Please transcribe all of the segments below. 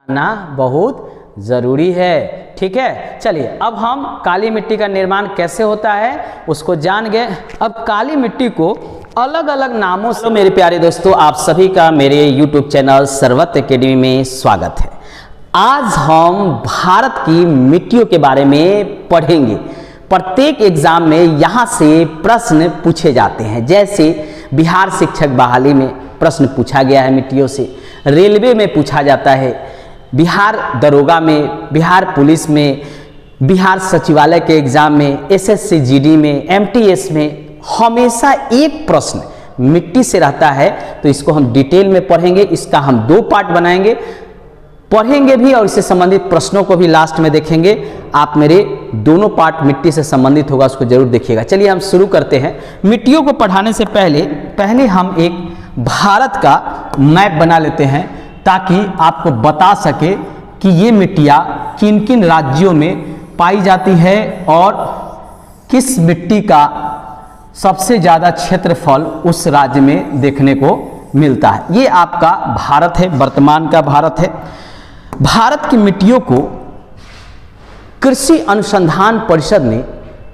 ना बहुत ज़रूरी है। ठीक है, चलिए अब हम काली मिट्टी का निर्माण कैसे होता है उसको जान गए। अब काली मिट्टी को अलग अलग नामों से, मेरे प्यारे दोस्तों, आप सभी का मेरे YouTube चैनल सर्वत्र एकेडमी में स्वागत है। आज हम भारत की मिट्टियों के बारे में पढ़ेंगे। प्रत्येक एग्जाम में यहाँ से प्रश्न पूछे जाते हैं, जैसे बिहार शिक्षक बहाली में प्रश्न पूछा गया है मिट्टियों से, रेलवे में पूछा जाता है, बिहार दरोगा में, बिहार पुलिस में, बिहार सचिवालय के एग्जाम में, एसएससी जीडी में, एमटीएस में हमेशा एक प्रश्न मिट्टी से रहता है। तो इसको हम डिटेल में पढ़ेंगे, इसका हम 2 पार्ट बनाएंगे, पढ़ेंगे भी और इससे संबंधित प्रश्नों को भी लास्ट में देखेंगे। आप मेरे दोनों पार्ट मिट्टी से संबंधित होगा, उसको जरूर देखिएगा। चलिए हम शुरू करते हैं। मिट्टियों को पढ़ाने से पहले हम एक भारत का मैप बना लेते हैं, ताकि आपको बता सके कि ये मिट्टियाँ किन किन राज्यों में पाई जाती है और किस मिट्टी का सबसे ज़्यादा क्षेत्रफल उस राज्य में देखने को मिलता है। ये आपका भारत है, वर्तमान का भारत है। भारत की मिट्टियों को कृषि अनुसंधान परिषद ने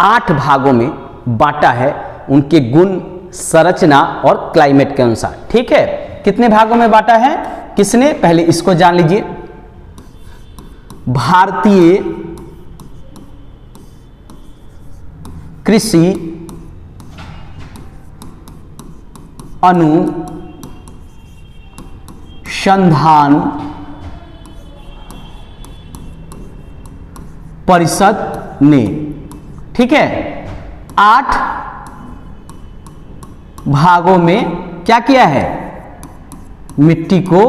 8 भागों में बांटा है, उनके गुण, संरचना और क्लाइमेट के अनुसार। ठीक है, कितने भागों में बांटा है, किसने, पहले इसको जान लीजिए। भारतीय कृषि अनुसंधान परिषद ने, ठीक है, 8 भागों में क्या किया है, मिट्टी को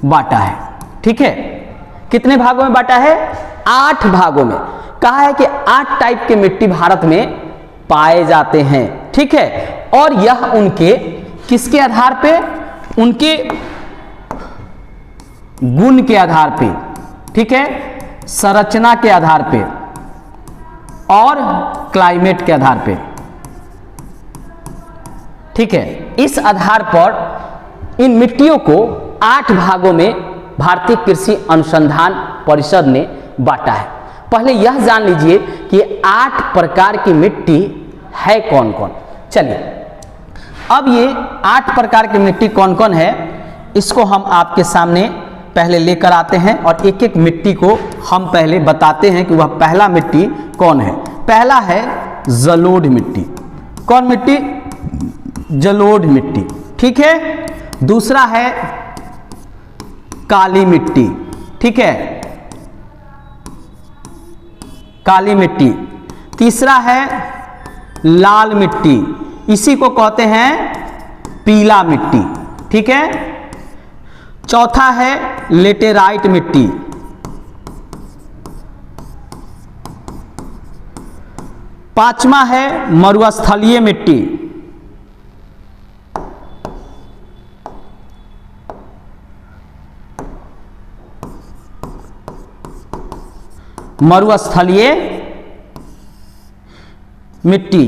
बांटा है। ठीक है, कितने भागों में बांटा है, 8 भागों में। कहा है कि 8 टाइप के मिट्टी भारत में पाए जाते हैं। ठीक है, और यह उनके किसके आधार पे, उनके गुण के आधार पे, ठीक है, संरचना के आधार पे और क्लाइमेट के आधार पे। ठीक है, इस आधार पर इन मिट्टियों को 8 भागों में भारतीय कृषि अनुसंधान परिषद ने बांटा है। पहले यह जान लीजिए कि 8 प्रकार की मिट्टी है कौन कौन। चलिए, अब ये 8 प्रकार की मिट्टी कौन कौन है, इसको हम आपके सामने पहले लेकर आते हैं और एक एक मिट्टी को हम पहले बताते हैं कि वह पहला मिट्टी कौन है। पहला है जलोढ़ मिट्टी। कौन मिट्टी, जलोढ़ मिट्टी। ठीक है, दूसरा है काली मिट्टी। ठीक है, काली मिट्टी। तीसरा है लाल मिट्टी, इसी को कहते हैं पीला मिट्टी। ठीक है, चौथा है लेटेराइट मिट्टी। पांचवा है मरुस्थलीय मिट्टी। मरुस्थलीय मिट्टी।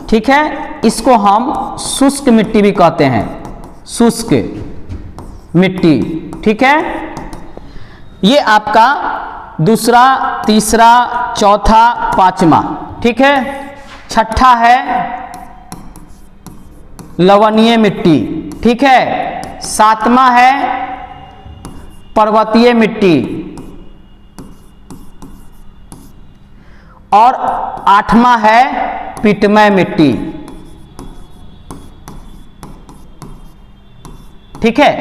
ठीक है, इसको हम शुष्क मिट्टी भी कहते हैं, शुष्क मिट्टी। ठीक है, ये आपका दूसरा, तीसरा, चौथा, पांचवा। ठीक है, छठा है लवणीय मिट्टी। ठीक है, सातवां है पर्वतीय मिट्टी और 8वां है पिटमय मिट्टी। ठीक है,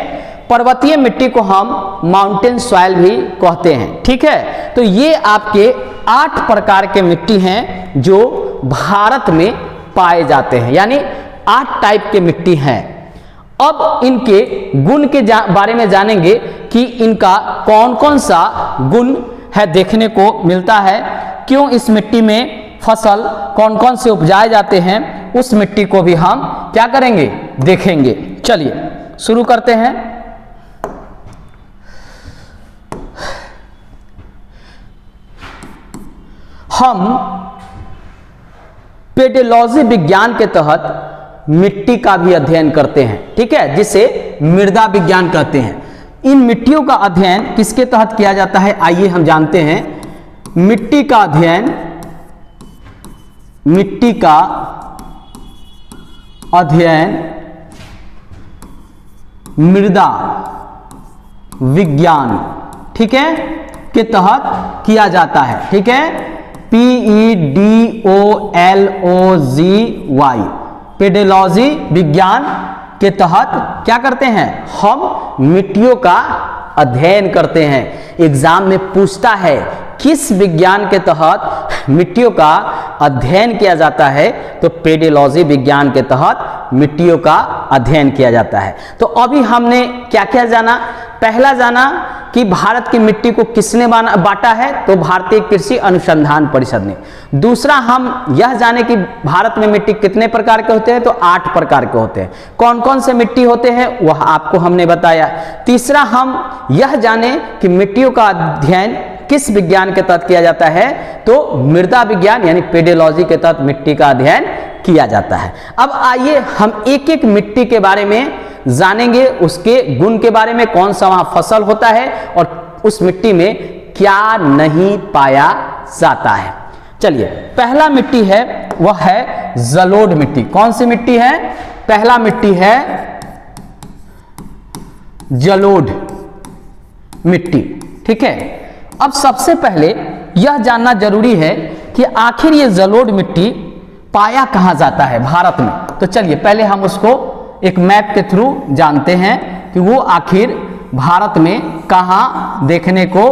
पर्वतीय मिट्टी को हम माउंटेन सॉइल भी कहते हैं। ठीक है, तो ये आपके 8 प्रकार के मिट्टी हैं जो भारत में पाए जाते हैं, यानी 8 टाइप के मिट्टी हैं। अब इनके गुण के बारे में जानेंगे कि इनका कौन कौन सा गुण है देखने को मिलता है, क्यों इस मिट्टी में फसल कौन कौन से उपजाए जाते हैं, उस मिट्टी को भी हम क्या करेंगे, देखेंगे। चलिए शुरू करते हैं। हम पेडोलॉजी विज्ञान के तहत मिट्टी का भी अध्ययन करते हैं। ठीक है, जिसे मृदा विज्ञान कहते हैं। इन मिट्टियों का अध्ययन किसके तहत किया जाता है, आइए हम जानते हैं। मिट्टी का अध्ययन मृदा विज्ञान, ठीक है, के तहत किया जाता है, ठीक है। PEDOLOGY, पेडोलॉजी विज्ञान के तहत क्या करते हैं, हम मिट्टियों का अध्ययन करते हैं। एग्जाम में पूछता है किस विज्ञान के तहत मिट्टियों का अध्ययन किया जाता है, तो पेडोलॉजी विज्ञान के तहत मिट्टियों का अध्ययन किया जाता है। तो अभी हमने क्या क्या जाना, पहला जाना कि भारत की मिट्टी को किसने बांटा है, तो भारतीय कृषि अनुसंधान परिषद ने। दूसरा हम यह जाने कि भारत में मिट्टी कितने प्रकार के होते हैं, तो 8 प्रकार के होते हैं। कौन कौन से मिट्टी होते हैं वह आपको हमने बताया। तीसरा हम यह जाने कि मिट्टियों का अध्ययन किस विज्ञान के तहत किया जाता है, तो मृदा विज्ञान यानी पेडोलॉजी के तहत मिट्टी का अध्ययन किया जाता है। अब आइए हम एक एक मिट्टी के बारे में जानेंगे, उसके गुण के बारे में, कौन सा वहां फसल होता है और उस मिट्टी में क्या नहीं पाया जाता है। चलिए, पहला मिट्टी है वह है जलोढ़ मिट्टी। कौन सी मिट्टी है, पहला मिट्टी है जलोढ़ मिट्टी, ठीक है। अब सबसे पहले यह जानना जरूरी है कि आखिर ये जलोढ़ मिट्टी पाया कहां जाता है भारत में। तो चलिए पहले हम उसको एक मैप के थ्रू जानते हैं कि वो आखिर भारत में कहां देखने को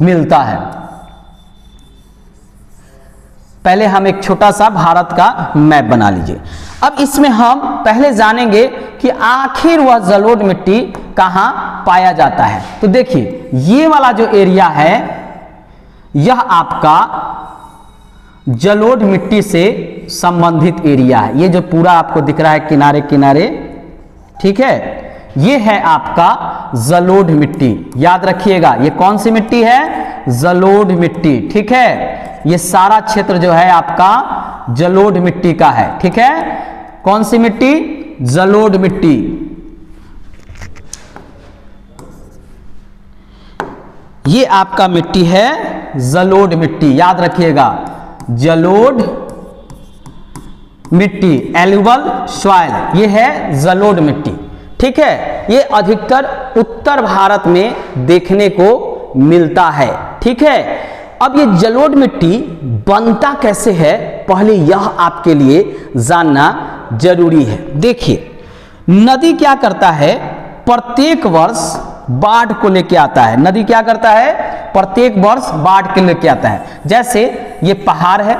मिलता है। पहले हम एक छोटा सा भारत का मैप बना लीजिए। अब इसमें हम पहले जानेंगे कि आखिर वह जलोढ़ मिट्टी कहां पाया जाता है। तो देखिए, ये वाला जो एरिया है यह आपका जलोढ़ मिट्टी से संबंधित एरिया है। ये जो पूरा आपको दिख रहा है किनारे किनारे, ठीक है, ये है आपका जलोढ़ मिट्टी। याद रखिएगा, ये कौन सी मिट्टी है, जलोढ़ मिट्टी, ठीक है। ये सारा क्षेत्र जो है आपका जलोढ़ मिट्टी का है, ठीक है। कौन सी मिट्टी, जलोढ़ मिट्टी। ये आपका मिट्टी है जलोढ़ मिट्टी, याद रखिएगा, जलोढ़ मिट्टी, एल्यूवल सॉइल, ये है जलोढ़ मिट्टी, ठीक है। ये अधिकतर उत्तर भारत में देखने को मिलता है, ठीक है। अब ये जलोढ़ मिट्टी बनता कैसे है, पहले यह आपके लिए जानना जरूरी है। देखिए, नदी क्या करता है, प्रत्येक वर्ष बाढ़ को लेके आता है। नदी क्या करता है, प्रत्येक वर्ष बाढ़ के लेके आता है। जैसे ये पहाड़ है,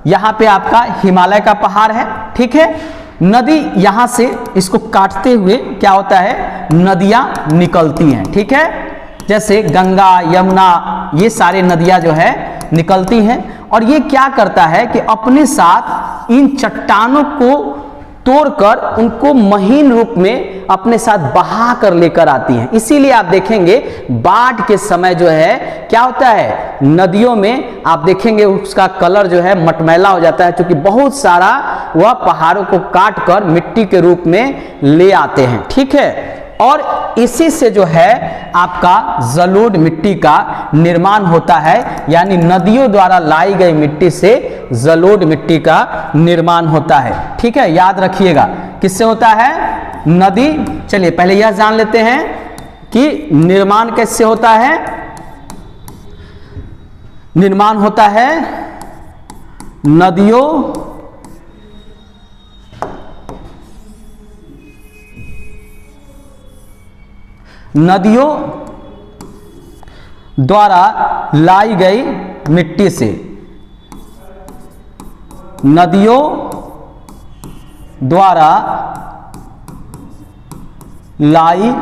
यहां पे आपका हिमालय का पहाड़ है, ठीक है। नदी यहां से इसको काटते हुए क्या होता है, नदियां निकलती हैं, ठीक है। जैसे गंगा, यमुना, ये सारे नदियां जो है निकलती हैं। और ये क्या करता है कि अपने साथ इन चट्टानों को तोड़कर उनको महीन रूप में अपने साथ बहा कर लेकर आती हैं। इसीलिए आप देखेंगे बाढ़ के समय जो है क्या होता है, नदियों में आप देखेंगे उसका कलर जो है मटमैला हो जाता है, क्योंकि बहुत सारा वह पहाड़ों को काट कर मिट्टी के रूप में ले आते हैं, ठीक है। और इसी से जो है आपका जलोढ़ मिट्टी का निर्माण होता है, यानी नदियों द्वारा लाई गई मिट्टी से जलोढ़ मिट्टी का निर्माण होता है, ठीक है। याद रखिएगा किससे होता है, नदी। चलिए पहले यह जान लेते हैं कि निर्माण कैसे होता है। निर्माण होता है नदियों द्वारा लाई गई मिट्टी से, नदियों द्वारा लाई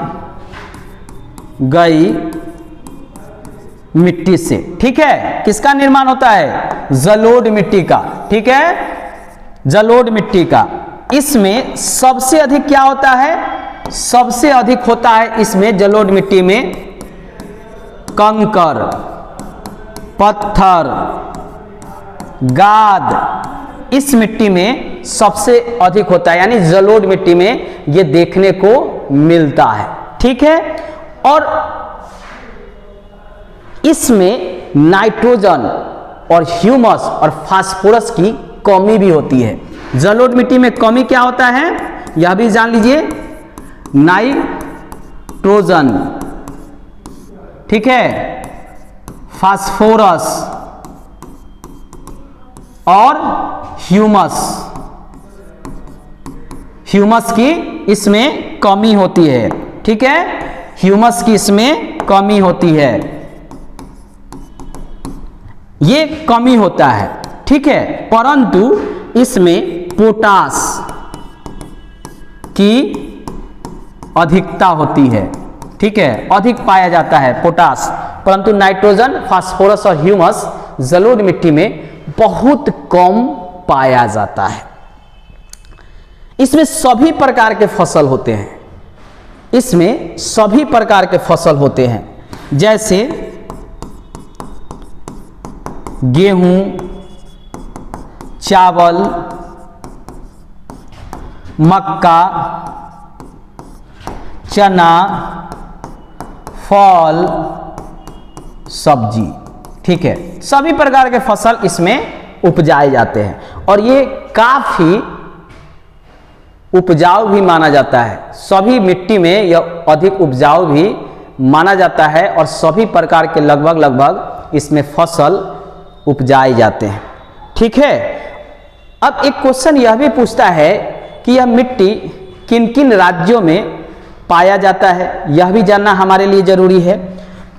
गई मिट्टी से, ठीक है। किसका निर्माण होता है, जलोढ़ मिट्टी का, ठीक है, जलोढ़ मिट्टी का। इसमें सबसे अधिक क्या होता है, सबसे अधिक होता है इसमें जलोढ़ मिट्टी में कंकर, पत्थर, गाद, इस मिट्टी में सबसे अधिक होता है, यानी जलोढ़ मिट्टी में ये देखने को मिलता है। ठीक है, और इसमें नाइट्रोजन और ह्यूमस और फास्फोरस की कमी भी होती है। जलोढ़ मिट्टी में कमी क्या होता है यह भी जान लीजिए, नाइट्रोजन, ठीक है, फास्फोरस और ह्यूमस, ह्यूमस की इसमें कमी होती है। ठीक है, ह्यूमस की इसमें कमी होती है, ये कमी होता है। ठीक है, परंतु इसमें पोटास की अधिकता होती है। ठीक है, अधिक पाया जाता है पोटास, परंतु नाइट्रोजन, फास्फोरस और ह्यूमस जलोढ़ मिट्टी में बहुत कम पाया जाता है। इसमें सभी प्रकार के फसल होते हैं, इसमें सभी प्रकार के फसल होते हैं, जैसे गेहूं, चावल, मक्का, चना, फल, सब्जी। ठीक है, सभी प्रकार के फसल इसमें उपजाए जाते हैं और ये काफी उपजाऊ भी माना जाता है। सभी मिट्टी में यह अधिक उपजाऊ भी माना जाता है और सभी प्रकार के लगभग इसमें फसल उपजाए जाते हैं। ठीक है, अब एक क्वेश्चन यह भी पूछता है कि यह मिट्टी किन किन राज्यों में पाया जाता है, यह भी जानना हमारे लिए जरूरी है।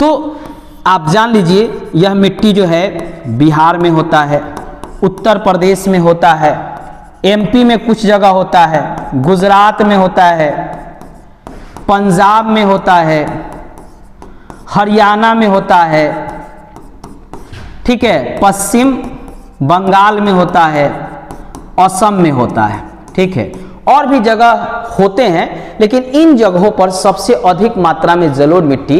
तो आप जान लीजिए, यह मिट्टी जो है बिहार में होता है, उत्तर प्रदेश में होता है, एमपी में कुछ जगह होता है, गुजरात में होता है, पंजाब में होता है, हरियाणा में होता है, ठीक है, पश्चिम बंगाल में होता है, असम में होता है। ठीक है, और भी जगह होते हैं, लेकिन इन जगहों पर सबसे अधिक मात्रा में जलोढ़ मिट्टी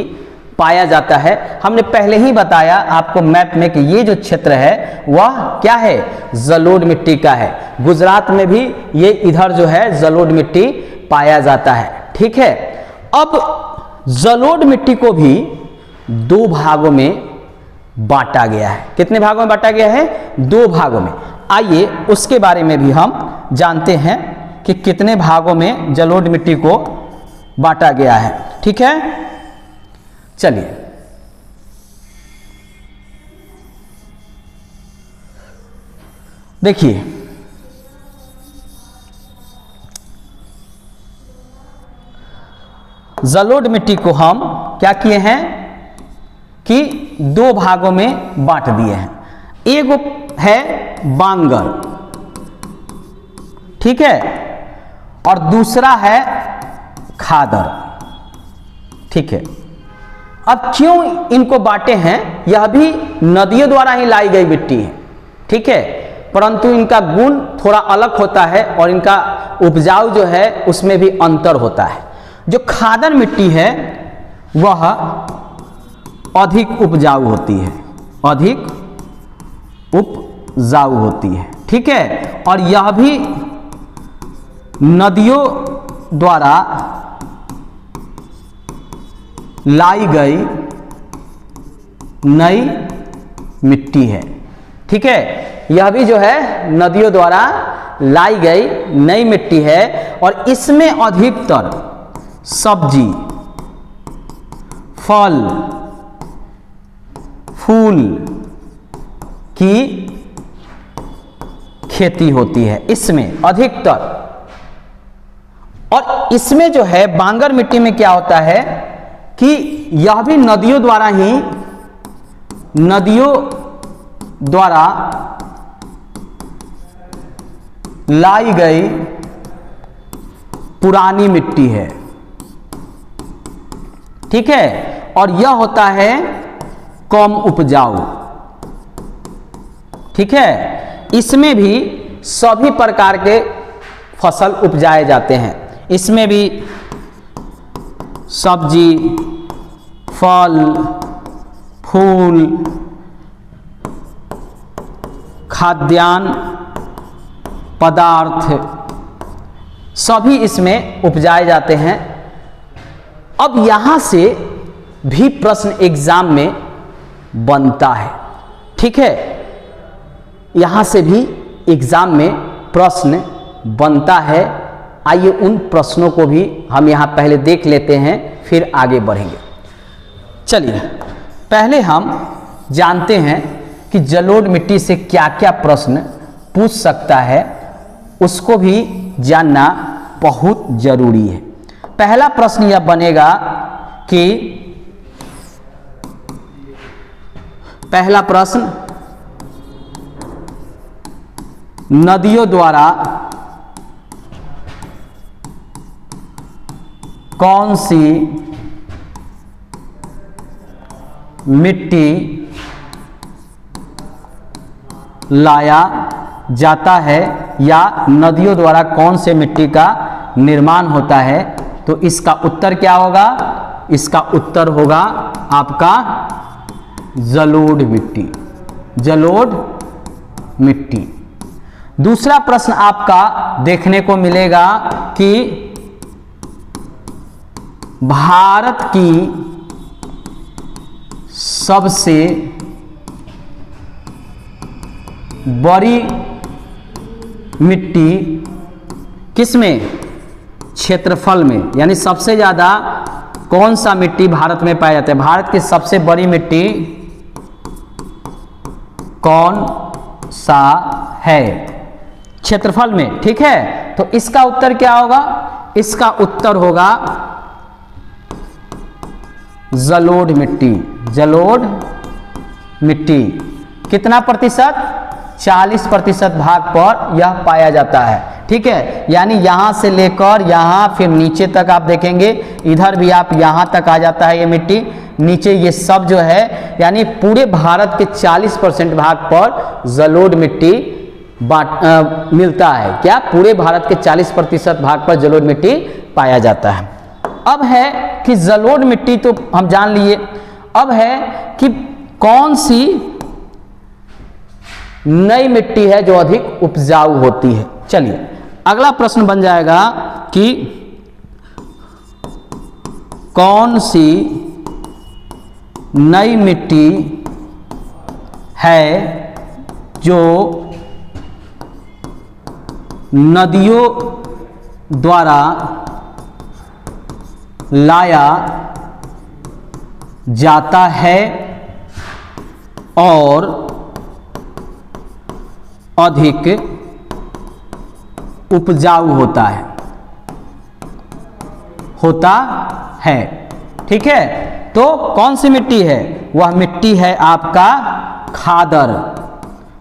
पाया जाता है। हमने पहले ही बताया आपको मैप में कि ये जो क्षेत्र है वह क्या है, जलोढ़ मिट्टी का है। गुजरात में भी ये इधर जो है जलोढ़ मिट्टी पाया जाता है। ठीक है, अब जलोढ़ मिट्टी को भी दो भागों में बांटा गया है। कितने भागों में बांटा गया है? दो भागों में। आइए उसके बारे में भी हम जानते हैं कि कितने भागों में जलोढ़ मिट्टी को बांटा गया है। ठीक है, चलिए देखिए, जलोढ़ मिट्टी को हम क्या किए हैं कि दो भागों में बांट दिए हैं। एक है बांगर, ठीक है, और दूसरा है खादर। ठीक है, अब क्यों इनको बांटे हैं? यह भी नदियों द्वारा ही लाई गई मिट्टी है। ठीक है, परंतु इनका गुण थोड़ा अलग होता है और इनका उपजाऊ जो है उसमें भी अंतर होता है। जो खादर मिट्टी है वह अधिक उपजाऊ होती है, अधिक उपजाऊ होती है। ठीक है, और यह भी नदियों द्वारा लाई गई नई मिट्टी है। ठीक है, यह भी जो है नदियों द्वारा लाई गई नई मिट्टी है और इसमें अधिकतर सब्जी, फल, फूल की खेती होती है इसमें अधिकतर। और इसमें जो है बांगर मिट्टी में क्या होता है कि यह भी नदियों द्वारा लाई गई पुरानी मिट्टी है। ठीक है, और यह होता है कम उपजाऊ। ठीक है, इसमें भी सभी प्रकार के फसल उपजाए जाते हैं। इसमें भी सब्जी, फल, फूल, खाद्यान्न पदार्थ सभी इसमें उपजाए जाते हैं। अब यहां से भी प्रश्न एग्जाम में बनता है, ठीक है, यहां से भी एग्जाम में प्रश्न बनता है। आइए उन प्रश्नों को भी हम यहां पहले देख लेते हैं, फिर आगे बढ़ेंगे। चलिए पहले हम जानते हैं कि जलोढ़ मिट्टी से क्या क्या प्रश्न पूछ सकता है, उसको भी जानना बहुत जरूरी है। पहला प्रश्न यह बनेगा कि पहला प्रश्न, नदियों द्वारा कौन सी मिट्टी लाया जाता है, या नदियों द्वारा कौन से मिट्टी का निर्माण होता है? तो इसका उत्तर क्या होगा? इसका उत्तर होगा आपका जलोढ़ मिट्टी, जलोढ़ मिट्टी। दूसरा प्रश्न आपका देखने को मिलेगा कि भारत की सबसे बड़ी मिट्टी किसमें? क्षेत्रफल में, यानी सबसे ज्यादा कौन सा मिट्टी भारत में पाया जाता है? भारत की सबसे बड़ी मिट्टी कौन सा है क्षेत्रफल में, ठीक है। तो इसका उत्तर क्या होगा? इसका उत्तर होगा जलोढ़ मिट्टी, जलोढ़ मिट्टी। कितना प्रतिशत? 40% भाग पर यह पाया जाता है, ठीक है। यानी यहां से लेकर यहां फिर नीचे तक आप देखेंगे, इधर भी आप यहां तक आ जाता है ये मिट्टी, नीचे ये सब जो है, यानी पूरे भारत के 40% भाग पर जलोढ़ मिट्टी मिलता है। क्या? पूरे भारत के 40% भाग पर जलोढ़ मिट्टी पाया जाता है। अब है कि जलोढ़ मिट्टी तो हम जान लिए, अब है कि कौन सी नई मिट्टी है जो अधिक उपजाऊ होती है। चलिए अगला प्रश्न बन जाएगा कि कौन सी नई मिट्टी है जो नदियों द्वारा लाया जाता है और अधिक उपजाऊ होता है, ठीक है। तो कौन सी मिट्टी है? वह मिट्टी है आपका खादर,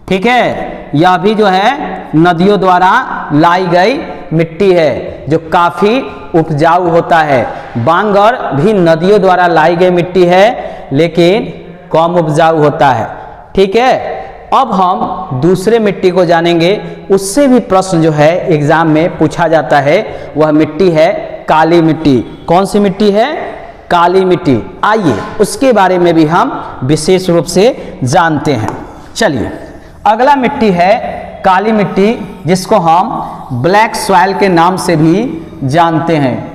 ठीक है। यह भी जो है नदियों द्वारा लाई गई मिट्टी है जो काफी उपजाऊ होता है। बांगर भी नदियों द्वारा लाई गई मिट्टी है लेकिन कम उपजाऊ होता है, ठीक है। अब हम दूसरे मिट्टी को जानेंगे, उससे भी प्रश्न जो है एग्जाम में पूछा जाता है। वह मिट्टी है काली मिट्टी। कौन सी मिट्टी है? काली मिट्टी। आइए उसके बारे में भी हम विशेष रूप से जानते हैं। चलिए अगला मिट्टी है काली मिट्टी, जिसको हम ब्लैक सॉइल के नाम से भी जानते हैं,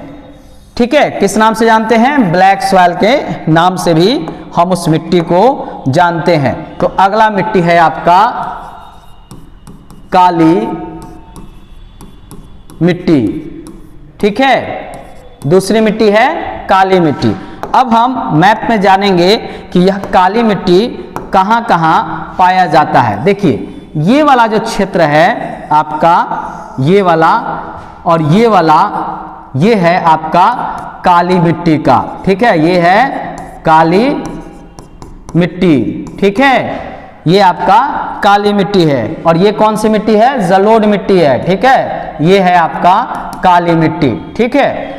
ठीक है। किस नाम से जानते हैं? ब्लैक सॉइल के नाम से भी हम उस मिट्टी को जानते हैं। तो अगला मिट्टी है आपका काली मिट्टी, ठीक है। दूसरी मिट्टी है काली मिट्टी। अब हम मैप में जानेंगे कि यह काली मिट्टी कहां कहां पाया जाता है। देखिए ये वाला जो क्षेत्र है आपका, ये वाला और ये वाला, ये है आपका काली मिट्टी का, ठीक है। ये है काली मिट्टी, ठीक है। ये आपका काली मिट्टी है। और ये कौन सी मिट्टी है? जलोढ़ मिट्टी है, ठीक है। ये है आपका काली मिट्टी, ठीक है।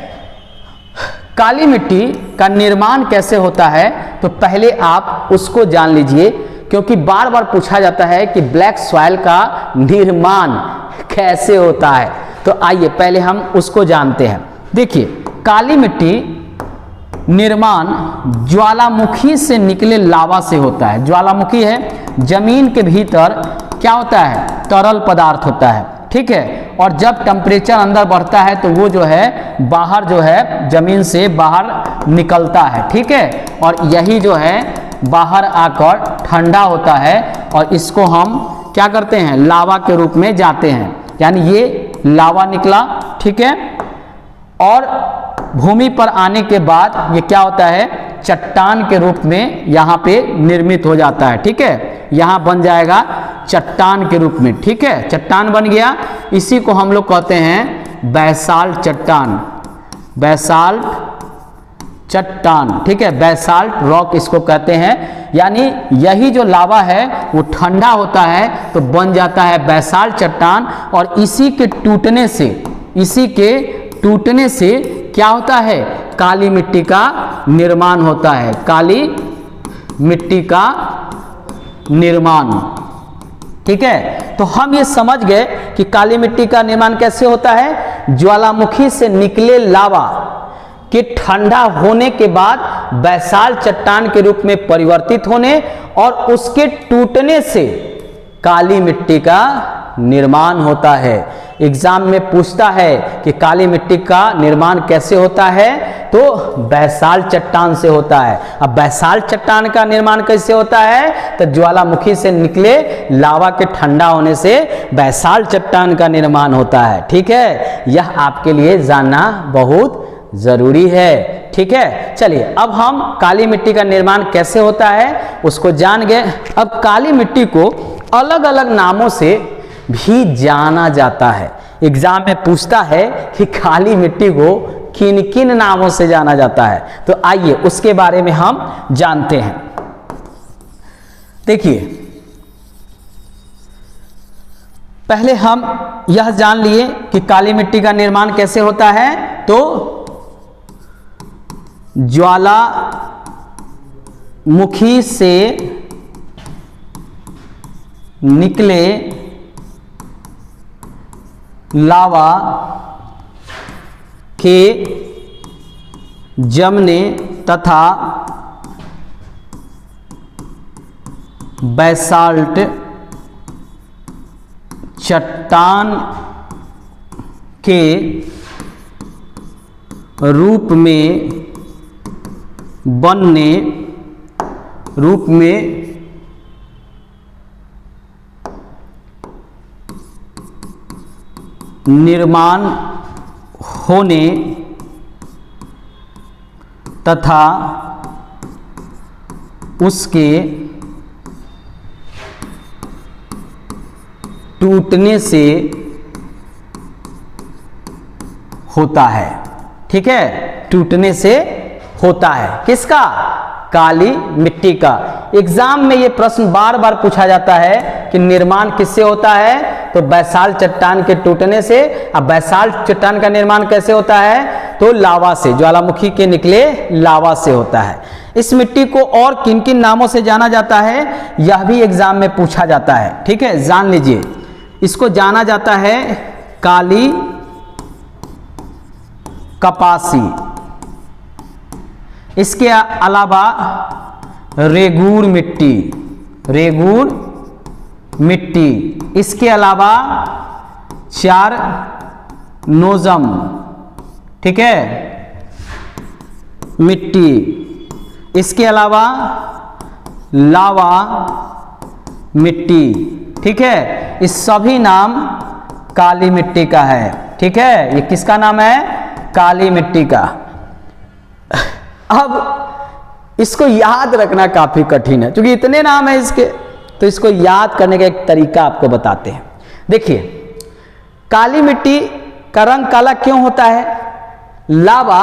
काली मिट्टी का निर्माण कैसे होता है, तो पहले आप उसको जान लीजिए, क्योंकि बार बार पूछा जाता है कि ब्लैक सॉइल का निर्माण कैसे होता है। तो आइए पहले हम उसको जानते हैं। देखिए काली मिट्टी निर्माण ज्वालामुखी से निकले लावा से होता है। ज्वालामुखी है, जमीन के भीतर क्या होता है? तरल पदार्थ होता है, ठीक है। और जब टेम्परेचर अंदर बढ़ता है तो वो जो है बाहर जो है जमीन से बाहर निकलता है, ठीक है। और यही जो है बाहर आकर ठंडा होता है और इसको हम क्या करते हैं, लावा के रूप में जाते हैं, यानी ये लावा निकला, ठीक है। और भूमि पर आने के बाद ये क्या होता है, चट्टान के रूप में यहाँ पे निर्मित हो जाता है, ठीक है। यहाँ बन जाएगा चट्टान के रूप में, ठीक है। चट्टान बन गया, इसी को हम लोग कहते हैं बैसाल्ट चट्टान, बैसाल्ट चट्टान, ठीक है। बैसाल्ट रॉक इसको कहते हैं। यानी यही जो लावा है वो ठंडा होता है तो बन जाता है बैसाल्ट चट्टान। और इसी के टूटने से, इसी के टूटने से क्या होता है, काली मिट्टी का निर्माण होता है, काली मिट्टी का निर्माण, ठीक है। तो हम ये समझ गए कि काली मिट्टी का निर्माण कैसे होता है, ज्वालामुखी से निकले लावा के ठंडा होने के बाद बैसाल्ट चट्टान के रूप में परिवर्तित होने और उसके टूटने से काली मिट्टी का निर्माण होता है। एग्जाम में पूछता है कि काली मिट्टी का निर्माण कैसे होता है, तो बैसाल्ट चट्टान से होता है। अब बैसाल्ट चट्टान का निर्माण कैसे होता है, तो ज्वालामुखी से निकले लावा के ठंडा होने से बैसाल्ट चट्टान का निर्माण होता है, ठीक है। यह आपके लिए जानना बहुत जरूरी है, ठीक है। चलिए अब हम काली मिट्टी का निर्माण कैसे होता है उसको जान गए। अब काली मिट्टी को अलग अलग नामों से भी जाना जाता है। एग्जाम में पूछता है कि काली मिट्टी को किन किन नामों से जाना जाता है, तो आइए उसके बारे में हम जानते हैं। देखिए, पहले हम यह जान लिए कि काली मिट्टी का निर्माण कैसे होता है, तो ज्वालामुखी से निकले लावा के जमने तथा बैसाल्ट चट्टान के रूप में बनने, रूप में निर्माण होने तथा उसके टूटने से होता है, ठीक है। टूटने से होता है किसका, काली मिट्टी का। एग्जाम में ये प्रश्न बार बार पूछा जाता है कि निर्माण किससे होता है, तो बैसाल्ट चट्टान के टूटने से। अब बैसाल्ट चट्टान का निर्माण कैसे होता है, तो लावा से, ज्वालामुखी के निकले लावा से होता है। इस मिट्टी को और किन किन नामों से जाना जाता है, यह भी एग्जाम में पूछा जाता है, ठीक है। जान लीजिए, इसको जाना जाता है काली कपासी, इसके अलावा रेगूर मिट्टी, रेगूर मिट्टी, इसके अलावा चार नोजम, ठीक है, मिट्टी, इसके अलावा लावा मिट्टी, ठीक है। इस सभी नाम काली मिट्टी का है, ठीक है। ये किसका नाम है, काली मिट्टी का। अब इसको याद रखना काफी कठिन है क्योंकि इतने नाम है इसके, तो इसको याद करने का एक तरीका आपको बताते हैं। देखिए, काली मिट्टी का रंग काला क्यों होता है, लावा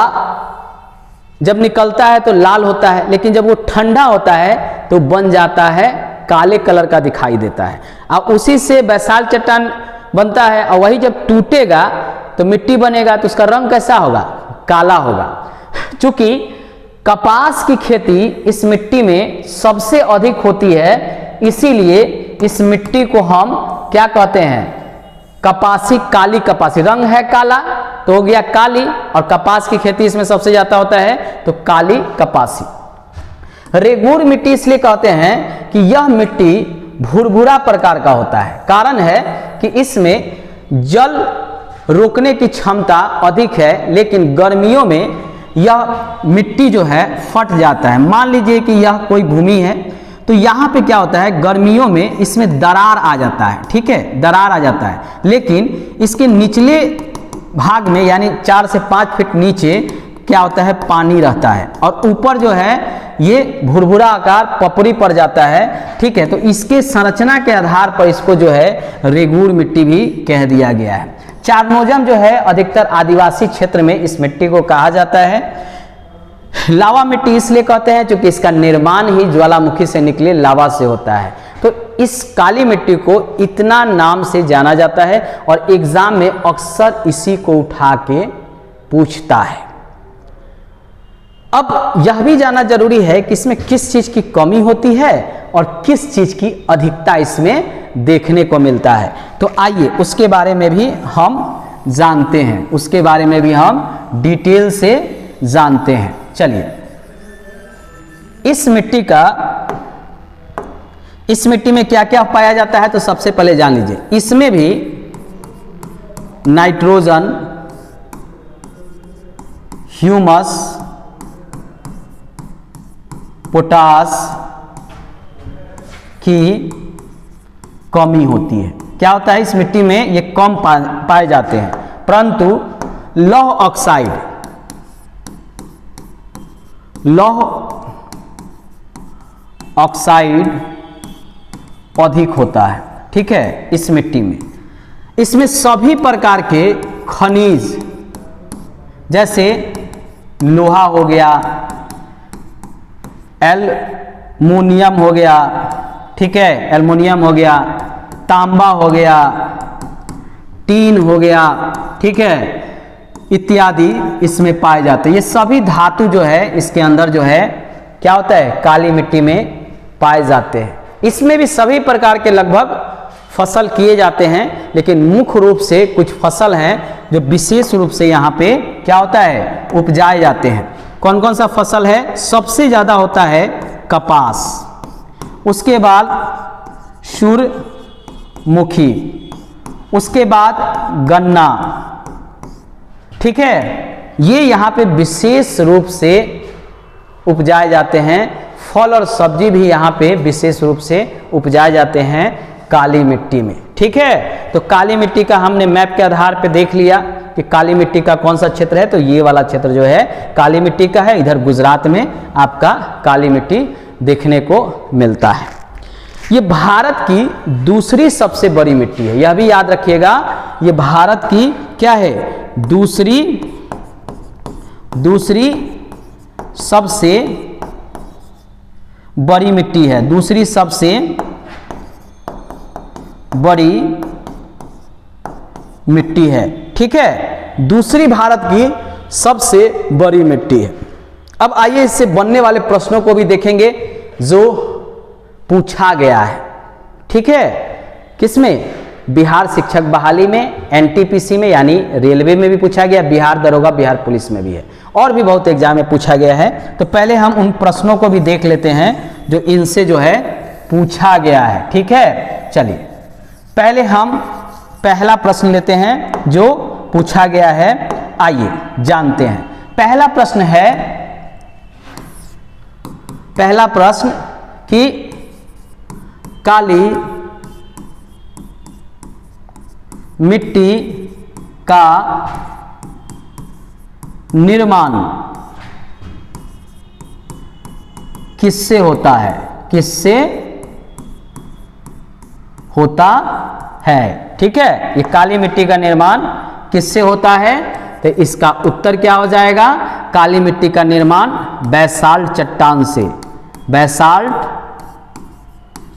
जब निकलता है तो लाल होता है, लेकिन जब वो ठंडा होता है तो बन जाता है काले कलर का दिखाई देता है। अब उसी से बैसाल्ट चट्टान बनता है और वही जब टूटेगा तो मिट्टी बनेगा, तो उसका रंग कैसा होगा, काला होगा। चूंकि कपास की खेती इस मिट्टी में सबसे अधिक होती है, इसीलिए इस मिट्टी को हम क्या कहते हैं, कपासी, काली कपासी। रंग है काला तो हो गया काली, और कपास की खेती इसमें सबसे ज्यादा होता है तो काली कपासी। रेगूर मिट्टी इसलिए कहते हैं कि यह मिट्टी भुरभुरा प्रकार का होता है। कारण है कि इसमें जल रोकने की क्षमता अधिक है, लेकिन गर्मियों में यह मिट्टी जो है फट जाता है। मान लीजिए कि यह कोई भूमि है, तो यहाँ पे क्या होता है, गर्मियों में इसमें दरार आ जाता है, ठीक है, दरार आ जाता है, लेकिन इसके निचले भाग में यानी 4 से 5 फीट नीचे क्या होता है, पानी रहता है, और ऊपर जो है ये भुरभुरा आकार पपड़ी पड़ जाता है, ठीक है। तो इसके संरचना के आधार पर इसको जो है रेगूर मिट्टी भी कह दिया गया है। चारनोजम जो है अधिकतर आदिवासी क्षेत्र में इस मिट्टी को कहा जाता है। लावा मिट्टी इसलिए कहते हैं क्योंकि इसका निर्माण ही ज्वालामुखी से निकले लावा से होता है। तो इस काली मिट्टी को इतना नाम से जाना जाता है और एग्जाम में अक्सर इसी को उठा के पूछता है। अब यह भी जानना जरूरी है कि इसमें किस चीज की कमी होती है और किस चीज की अधिकता इसमें देखने को मिलता है। तो आइए उसके बारे में भी हम जानते हैं, उसके बारे में भी हम डिटेल से जानते हैं। चलिए, इस मिट्टी में क्या क्या पाया जाता है तो सबसे पहले जान लीजिए। इसमें भी नाइट्रोजन, ह्यूमस, पोटास की कमी होती है। क्या होता है, इस मिट्टी में ये कम पाए जाते हैं, परंतु लौह ऑक्साइड अधिक होता है, ठीक है, इस मिट्टी में। इसमें सभी प्रकार के खनिज जैसे लोहा हो गया, एल्युमिनियम हो गया, ठीक है, एल्युमिनियम हो गया, तांबा हो गया, टीन हो गया, ठीक है, इत्यादि इसमें पाए जाते हैं। ये सभी धातु जो है इसके अंदर जो है क्या होता है, काली मिट्टी में पाए जाते हैं। इसमें भी सभी प्रकार के लगभग फसल किए जाते हैं, लेकिन मुख्य रूप से कुछ फसल हैं जो विशेष रूप से यहाँ पे क्या होता है, उपजाए जाते हैं। कौन कौन सा फसल है, सबसे ज्यादा होता है कपास, उसके बाद सूर्यमुखी, उसके बाद गन्ना, ठीक है, ये यहाँ पे विशेष रूप से उपजाए जाते हैं। फल और सब्जी भी यहाँ पे विशेष रूप से उपजाए जाते हैं काली मिट्टी में, ठीक है। तो काली मिट्टी का हमने मैप के आधार पे देख लिया कि काली मिट्टी का कौन सा क्षेत्र है, तो ये वाला क्षेत्र जो है काली मिट्टी का है। इधर गुजरात में आपका काली मिट्टी देखने को मिलता है। ये भारत की दूसरी सबसे बड़ी मिट्टी है, यह भी याद रखिएगा, ये भारत की क्या है, दूसरी सबसे बड़ी मिट्टी है, दूसरी सबसे बड़ी मिट्टी है, ठीक है, दूसरी भारत की सबसे बड़ी मिट्टी है। अब आइए इससे बनने वाले प्रश्नों को भी देखेंगे जो पूछा गया है, ठीक है, किसमें, बिहार शिक्षक बहाली में, एनटीपीसी में यानी रेलवे में भी पूछा गया, बिहार दरोगा, बिहार पुलिस में भी है, और भी बहुत एग्जाम में पूछा गया है। तो पहले हम उन प्रश्नों को भी देख लेते हैं जो इनसे जो है पूछा गया है, ठीक है। चलिए पहले हम पहला प्रश्न लेते हैं जो पूछा गया है, आइए जानते हैं। पहला प्रश्न कि काली मिट्टी का निर्माण किससे होता है, किससे होता है, ठीक है, ये काली मिट्टी का निर्माण किससे होता है, तो इसका उत्तर क्या हो जाएगा, काली मिट्टी का निर्माण बैसाल्ट चट्टान से, बैसाल्ट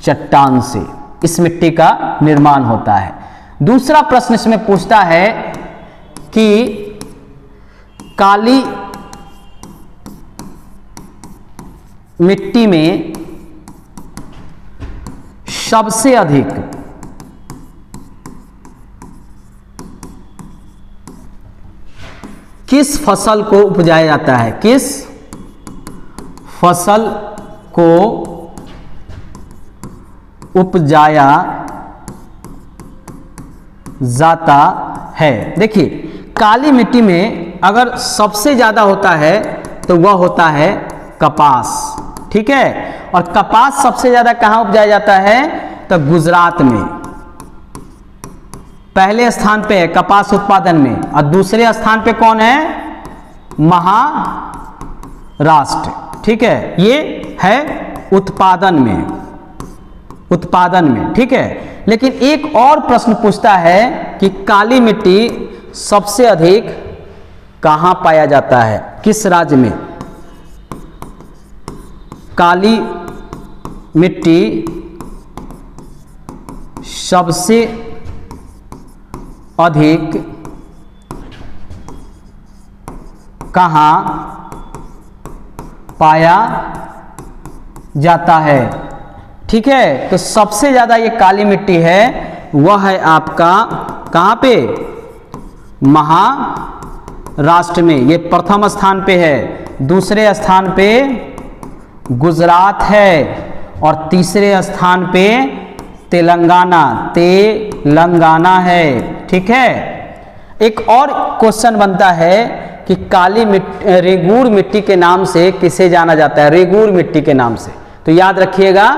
चट्टान से इस मिट्टी का निर्माण होता है। दूसरा प्रश्न इसमें पूछता है कि काली मिट्टी में सबसे अधिक किस फसल को उपजाया जाता है, किस फसल को उपजाया जाता है। देखिए काली मिट्टी में अगर सबसे ज़्यादा होता है तो वह होता है कपास, ठीक है। और कपास सबसे ज़्यादा कहाँ उपजाया जाता है? तो गुजरात में पहले स्थान पे है कपास उत्पादन में, और दूसरे स्थान पे कौन है? महाराष्ट्र, ठीक है। ये है उत्पादन में, ठीक है। लेकिन एक और प्रश्न पूछता है कि काली मिट्टी सबसे अधिक कहाँ पाया जाता है, किस राज्य में? काली मिट्टी सबसे अधिक कहाँ पाया जाता है, ठीक है। तो सबसे ज़्यादा ये काली मिट्टी है वह है आपका कहाँ पे? महाराष्ट्र में, ये प्रथम स्थान पे है। दूसरे स्थान पे गुजरात है और तीसरे स्थान पे तेलंगाना है, ठीक है। एक और क्वेश्चन बनता है कि काली मिट्टी रेगूर मिट्टी के नाम से किसे जाना जाता है? रेगूर मिट्टी के नाम से। तो याद रखिएगा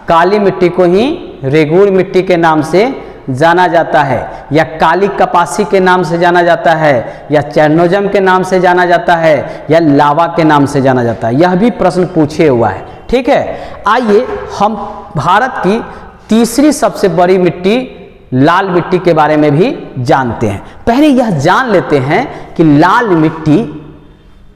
काली मिट्टी को ही रेगूर मिट्टी के नाम से जाना जाता है, या काली कपासी के नाम से जाना जाता है, या चेरनोजम के नाम से जाना जाता है, या लावा के नाम से जाना जाता है। यह भी प्रश्न पूछे हुआ है, ठीक है। आइए हम भारत की तीसरी सबसे बड़ी मिट्टी लाल मिट्टी के बारे में भी जानते हैं। पहले यह जान लेते हैं कि लाल मिट्टी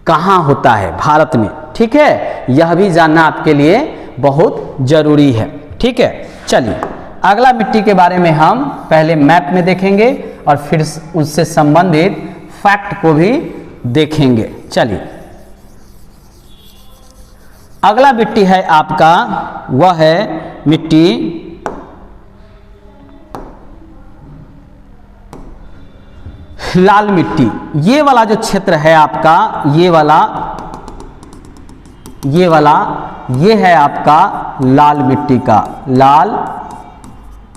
कहाँ होता है भारत में, ठीक है। यह भी जानना आपके लिए बहुत जरूरी है, ठीक है। चलिए अगला मिट्टी के बारे में हम पहले मैप में देखेंगे और फिर उससे संबंधित फैक्ट को भी देखेंगे। चलिए अगला मिट्टी है आपका, वह है मिट्टी लाल मिट्टी। ये वाला जो क्षेत्र है आपका, ये है आपका लाल मिट्टी का, लाल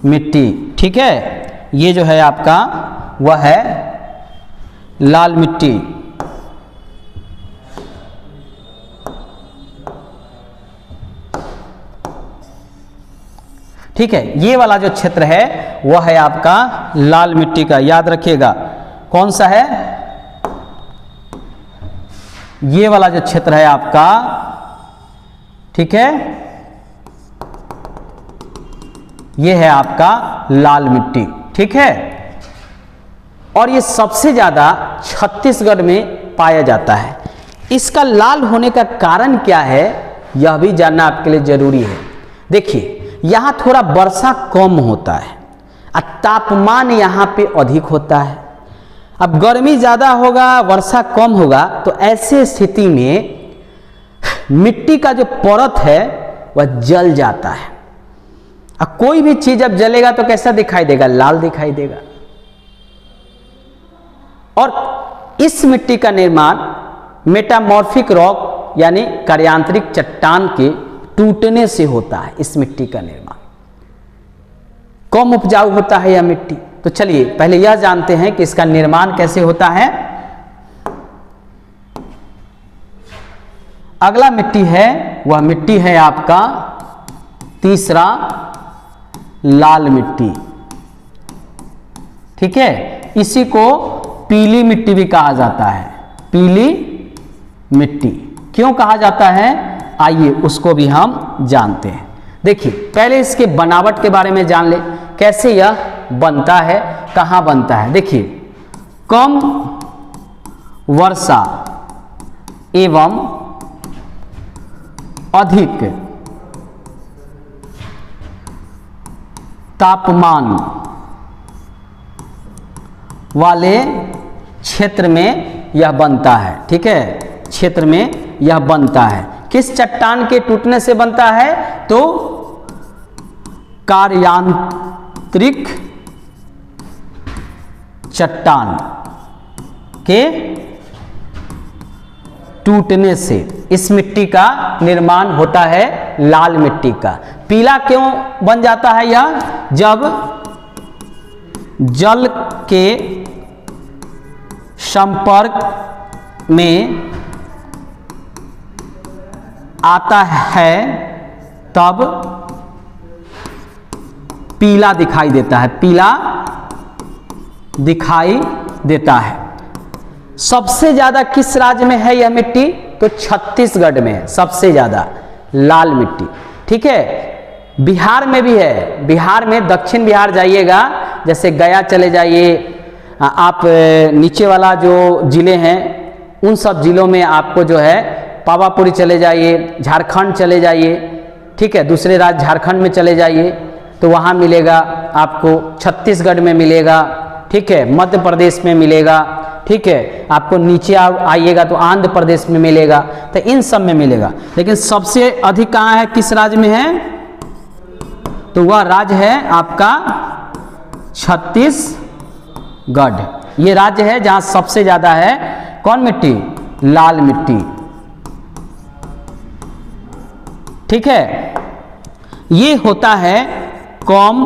मिट्टी, ठीक है। ये जो है आपका वह है लाल मिट्टी, ठीक है। ये वाला जो क्षेत्र है वह है आपका लाल मिट्टी का। याद रखिएगा कौन सा है? ये वाला जो क्षेत्र है आपका, ठीक है, ये है आपका लाल मिट्टी, ठीक है। और ये सबसे ज्यादा छत्तीसगढ़ में पाया जाता है। इसका लाल होने का कारण क्या है यह भी जानना आपके लिए जरूरी है। देखिए यहां थोड़ा वर्षा कम होता है और तापमान यहां पे अधिक होता है। अब गर्मी ज़्यादा होगा, वर्षा कम होगा, तो ऐसे स्थिति में मिट्टी का जो परत है वह जल जाता है। अब कोई भी चीज जब जलेगा तो कैसा दिखाई देगा? लाल दिखाई देगा। और इस मिट्टी का निर्माण मेटामॉर्फिक रॉक यानी कार्यांतरिक चट्टान के टूटने से होता है। इस मिट्टी का निर्माण कम उपजाऊ होता है यह मिट्टी। तो चलिए पहले यह जानते हैं कि इसका निर्माण कैसे होता है। अगला मिट्टी है वह मिट्टी है आपका तीसरा लाल मिट्टी, ठीक है। इसी को पीली मिट्टी भी कहा जाता है। पीली मिट्टी क्यों कहा जाता है आइए उसको भी हम जानते हैं। देखिए पहले इसके बनावट के बारे में जान ले, कैसे यह बनता है, कहाँ बनता है। देखिए कम वर्षा एवं अधिक तापमान वाले क्षेत्र में यह बनता है, ठीक है। क्षेत्र में यह बनता है। किस चट्टान के टूटने से बनता है? तो कार्यांतरिक चट्टान के टूटने से इस मिट्टी का निर्माण होता है लाल मिट्टी का। पीला क्यों बन जाता है यह? जब जल के संपर्क में आता है तब पीला दिखाई देता है, पीला दिखाई देता है। सबसे ज्यादा किस राज्य में है यह मिट्टी? तो छत्तीसगढ़ में है सबसे ज्यादा लाल मिट्टी। ठीक है, बिहार में भी है। बिहार में दक्षिण बिहार जाइएगा, जैसे गया चले जाइए आप, नीचे वाला जो जिले हैं उन सब जिलों में आपको जो है, पावापुरी चले जाइए, झारखंड चले जाइए, ठीक है, दूसरे राज्य झारखंड में चले जाइए तो वहाँ मिलेगा आपको, छत्तीसगढ़ में मिलेगा, ठीक है, मध्य प्रदेश में मिलेगा, ठीक है, आपको नीचे आइएगा तो आंध्र प्रदेश में मिलेगा, तो इन सब में मिलेगा। लेकिन सबसे अधिक कहाँ है, किस राज्य में है? तो वह राज्य है आपका छत्तीसगढ़। ये राज्य है जहां सबसे ज्यादा है कौन मिट्टी? लाल मिट्टी। ठीक है, ये होता है कम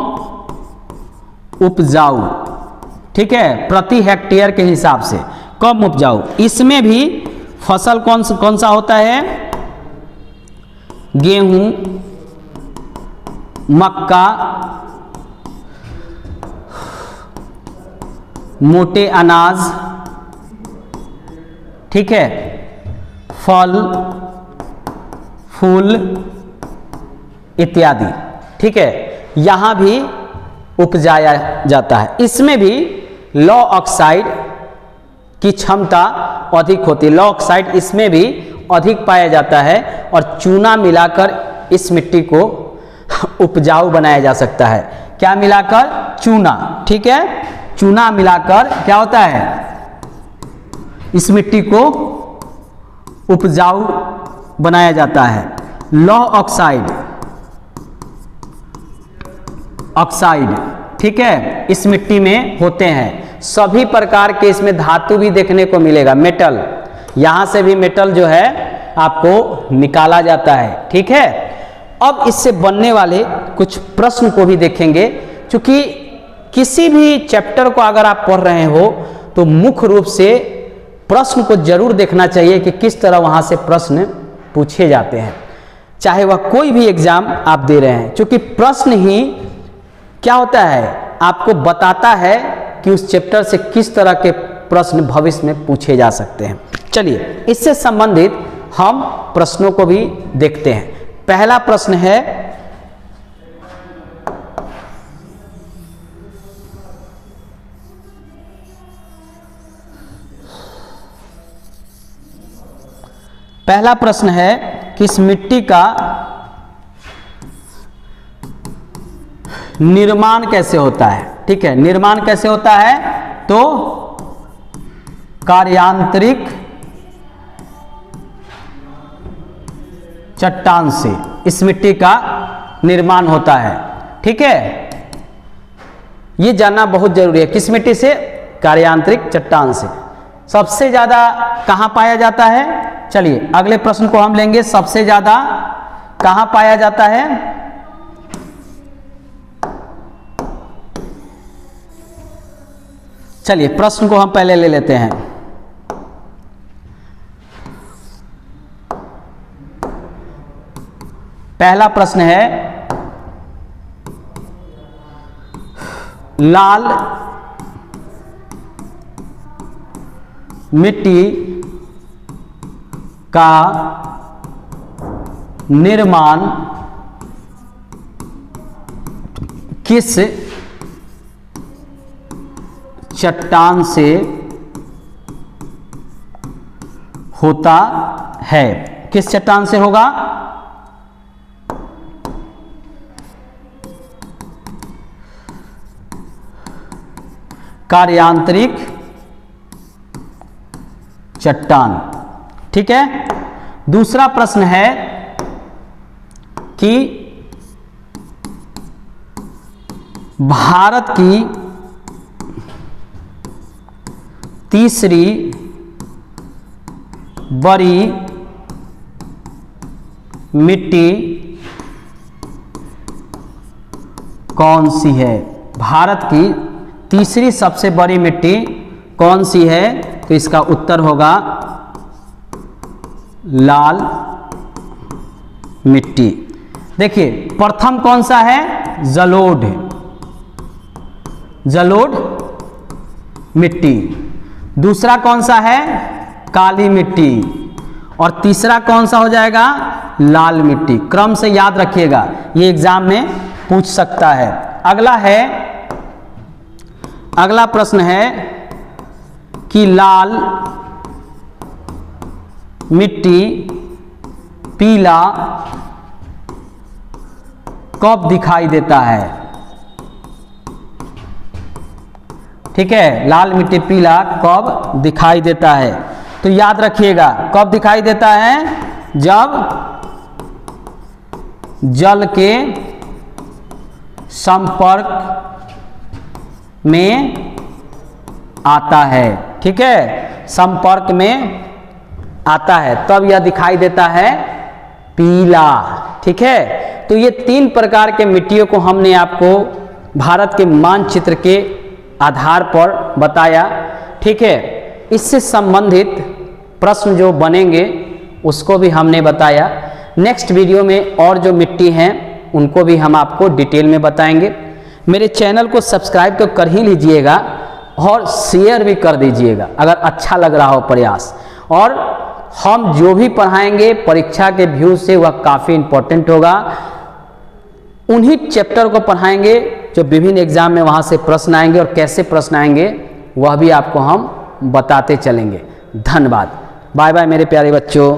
उपजाऊ, ठीक है, प्रति हेक्टेयर के हिसाब से कम उपजाऊ। इसमें भी फसल कौन सा होता है? गेहूं, मक्का, मोटे अनाज, ठीक है, फल फूल इत्यादि, ठीक है, यहां भी उपजाया जाता है। इसमें भी लौ ऑक्साइड की क्षमता अधिक होती है, लौ ऑक्साइड इसमें भी अधिक पाया जाता है और चूना मिलाकर इस मिट्टी को उपजाऊ बनाया जा सकता है। क्या मिलाकर? चूना, ठीक है, चूना मिलाकर क्या होता है, इस मिट्टी को उपजाऊ बनाया जाता है। लौ ऑक्साइड, ठीक है, इस मिट्टी में होते हैं। सभी प्रकार के इसमें धातु भी देखने को मिलेगा, मेटल, यहां से भी मेटल जो है आपको निकाला जाता है। ठीक है, अब इससे बनने वाले कुछ प्रश्न को भी देखेंगे, क्योंकि किसी भी चैप्टर को अगर आप पढ़ रहे हो तो मुख्य रूप से प्रश्न को जरूर देखना चाहिए कि किस तरह वहां से प्रश्न पूछे जाते हैं, चाहे वह कोई भी एग्जाम आप दे रहे हैं, क्योंकि प्रश्न ही क्या होता है, आपको बताता है कि उस चैप्टर से किस तरह के प्रश्न भविष्य में पूछे जा सकते हैं। चलिए, इससे संबंधित हम प्रश्नों को भी देखते हैं। पहला प्रश्न है, कि इस मिट्टी का निर्माण कैसे होता है। ठीक है, निर्माण कैसे होता है? तो कार्यांतरिक चट्टान से इस मिट्टी का निर्माण होता है। ठीक है, ये जानना बहुत जरूरी है। किस मिट्टी से? कार्यांतरिक चट्टान से। सबसे ज्यादा कहां पाया जाता है? चलिए अगले प्रश्न को हम लेंगे, सबसे ज्यादा कहां पाया जाता है? चलिए प्रश्न को हम पहले ले लेते हैं। पहला प्रश्न है, लाल मिट्टी का निर्माण किस चट्टान से होता है? किस चट्टान से होगा? कार्यांतरिक चट्टान। ठीक है, दूसरा प्रश्न है कि भारत की तीसरी बड़ी मिट्टी कौन सी है? भारत की तीसरी सबसे बड़ी मिट्टी कौन सी है? तो इसका उत्तर होगा लाल मिट्टी। देखिए प्रथम कौन सा है? जलोढ़, जलोढ़ मिट्टी। दूसरा कौन सा है? काली मिट्टी। और तीसरा कौन सा हो जाएगा? लाल मिट्टी। क्रम से याद रखिएगा, ये एग्जाम में पूछ सकता है। अगला प्रश्न है कि लाल मिट्टी पीला कब दिखाई देता है? ठीक है, लाल मिट्टी पीला कब दिखाई देता है? तो याद रखिएगा कब दिखाई देता है? जब जल के संपर्क में आता है। ठीक है, संपर्क में आता है तब यह दिखाई देता है पीला। ठीक है, तो ये 3 प्रकार के मिट्टियों को हमने आपको भारत के मानचित्र के आधार पर बताया। ठीक है, इससे संबंधित प्रश्न जो बनेंगे उसको भी हमने बताया। नेक्स्ट वीडियो में और जो मिट्टी हैं उनको भी हम आपको डिटेल में बताएंगे। मेरे चैनल को सब्सक्राइब तो कर ही लीजिएगा और शेयर भी कर दीजिएगा अगर अच्छा लग रहा हो प्रयास। और हम जो भी पढ़ाएंगे परीक्षा के व्यू से वह काफ़ी इम्पोर्टेंट होगा। उन्हीं चैप्टर को पढ़ाएंगे जो विभिन्न एग्जाम में वहाँ से प्रश्न आएंगे, और कैसे प्रश्न आएंगे वह भी आपको हम बताते चलेंगे। धन्यवाद, बाय बाय मेरे प्यारे बच्चों।